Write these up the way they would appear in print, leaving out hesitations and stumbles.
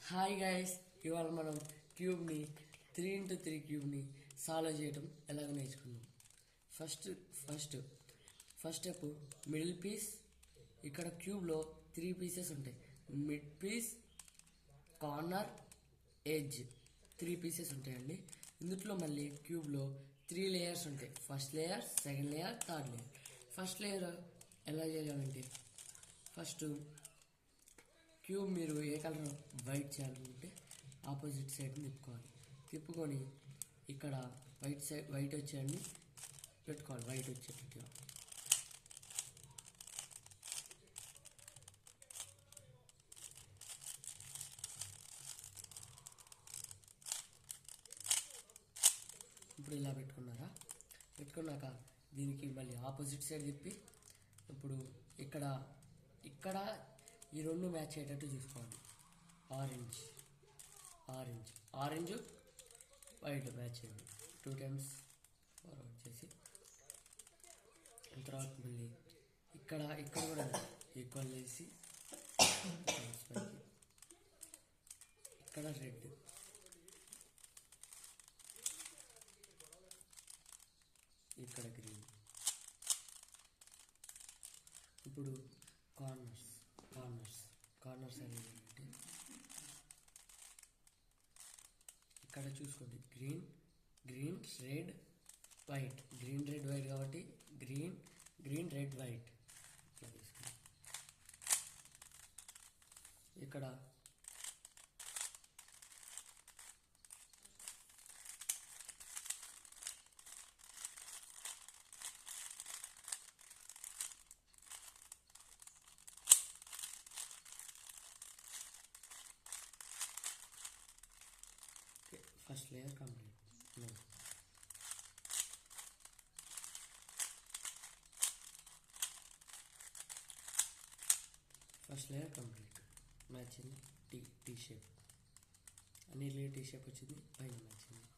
Hi guys, ఇవాళ మనం క్యూబ్ని 3x3 క్యూబ్ని solve చేయడం ఎలాగ నేర్చుకుందాం. First step middle piece. ఇక్కడ క్యూబ్లో 3 పీసెస్ ఉంటాయి. Mid piece, corner, edge 3 pieces ఉంటాయండి. ఇందులో మళ్ళీ క్యూబ్లో 3 లేయర్స్ ఉంటాయి. First layer, second layer, third layer. First layer ఎలా చేయాలంటే, ఫస్ట్ క్యూబ్ మీరు ఏ కలర్ వైట్ చేయాలనుకుంటే ఆపోజిట్ సైడ్ తిప్పుకొని ఇక్కడ వైట్ వచ్చేయండి పెట్టుకోవాలి. వైట్ వచ్చేటట్టుగా ఇప్పుడు ఇలా పెట్టుకున్నాక దీనికి మళ్ళీ ఆపోజిట్ సైడ్ తిప్పి ఇప్పుడు ఇక్కడ ఈ రెండు మ్యాచ్ అయ్యేటట్టు చూసుకోవాలి. ఆరెంజ్ వైట్ మ్యాచ్ చేయండి 2 times ఫార్వర్డ్ చేసి. తర్వాత మళ్ళీ ఇక్కడ కూడా ఈక్వల్ చేసి ఇక్కడ రెడ్, ఇక్కడ గ్రీన్. ఇప్పుడు కార్నర్స్ అనేది ఇక్కడ చూసుకోండి. గ్రీన్ రెడ్ వైట్ కాబట్టి గ్రీన్ రెడ్ వైట్ ఇట్లా తీసుకోండి. ఇక్కడ first layer complete. First layer complete. Match అయింది. టీ షేప్ అన్నిట్లో టీ షేప్ వచ్చింది, పైన మ్యాచ్ అయింది.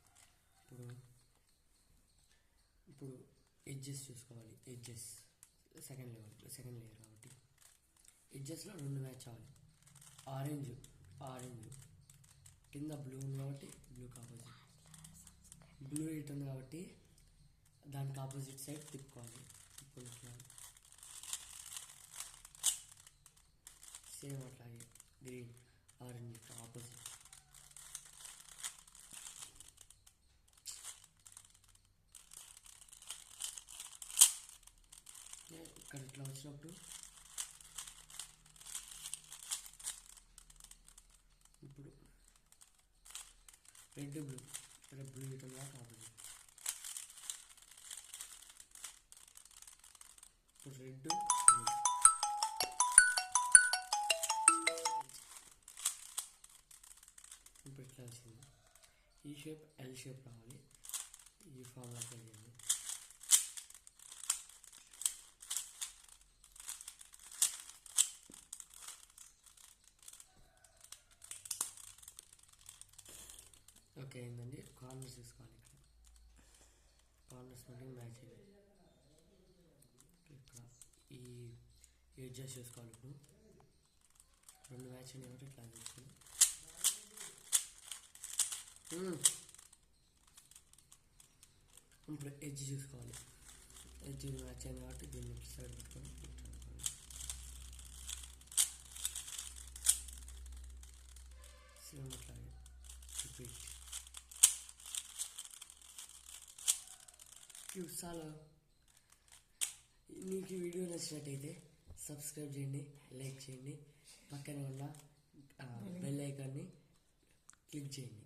ఇప్పుడు ఎడ్జెస్ చూసుకోవాలి. ఎడ్జెస్ సెకండ్ లేయర్ కాబట్టి ఎడ్జెస్లో 2 మ్యాచ్ అవ్వాలి. ఆరెంజ్ కింద బ్లూ ఉంది కాబట్టి బ్లూకి ఆపోజిట్, బ్లూ ఇట్ ఉంది కాబట్టి దానికి ఆపోజిట్ సైడ్ తిప్పుకోవాలి. ఇప్పుడు సేమ్ అట్లాగే గ్రీన్ ఆరెంజ్ ఆపోజిట్. ఇక్కడ ఇట్లా వచ్చినప్పుడు ఇప్పుడు రెడ్ బ్లూ ఇటు ఆపోజిట్. ఇప్పుడు రెడ్ ఇప్పుడు ఇట్లా వచ్చింది. ఈ షేప్ ఎల్ షేప్ రావాలి. ఈ ఫార్మ్ అప్లై చేయండి. ఓకే అయిందండి. కార్నర్స్ తీసుకోవాలి. ఇక్కడ కార్నర్స్ నుండి మ్యాచ్ అయ్యింది. ఇక్కడ ఈ ఎడ్జెస్ చూసుకోవాలి. ఇప్పుడు 2 మ్యాచ్ అయినాయి కాబట్టి ఇట్లా తీసుకుని ఇప్పుడు ఎడ్జ్ చూసుకోవాలి. ఎడ్జ్ మ్యాచ్ అయింది కాబట్టి దీన్ని సైడ్ పెట్టుకొని సేమ్ అట్లాగే రిపీట్. చాలా మీకు ఈ వీడియో నచ్చినట్టయితే సబ్స్క్రైబ్ చేయండి, లైక్ చేయండి, పక్కనే ఉన్న బెల్ ఐకాన్ని క్లిక్ చేయండి.